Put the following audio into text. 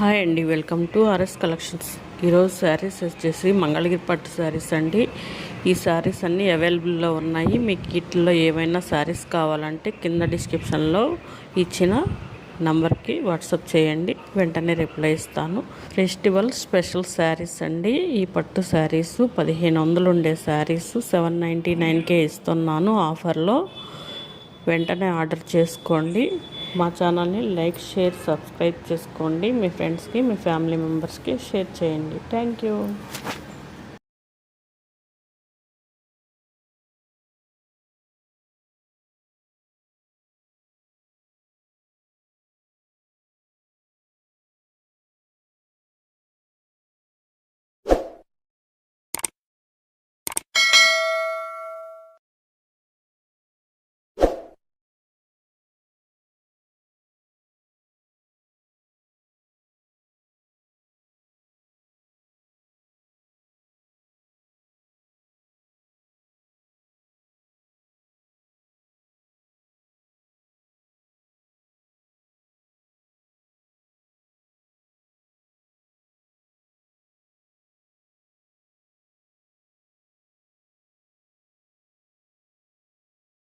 Hi అండి, welcome to RS collections. ఈరోజు శారీస్ వచ్చేసి మంగళగిరి పట్టు శారీస్ అండి. ఈ శారీస్ అన్నీ అవైలబుల్లో ఉన్నాయి. మీకు వీటిల్లో ఏమైనా శారీస్ కావాలంటే కింద డిస్క్రిప్షన్లో ఇచ్చిన నంబర్కి వాట్సాప్ చేయండి, వెంటనే రిప్లై ఇస్తాను. ఫెస్టివల్ స్పెషల్ శారీస్ అండి. ఈ పట్టు శారీస్ 1500 ఉండే శారీస్ 799కే ఇస్తున్నాను ఆఫర్లో. వెంటనే ఆర్డర్ చేసుకోండి. మా ఛానల్ని లైక్, షేర్, సబ్స్క్రైబ్ చేసుకోండి. మీ ఫ్రెండ్స్కి, మీ ఫ్యామిలీ మెంబర్స్కి షేర్ చేయండి. Thank you.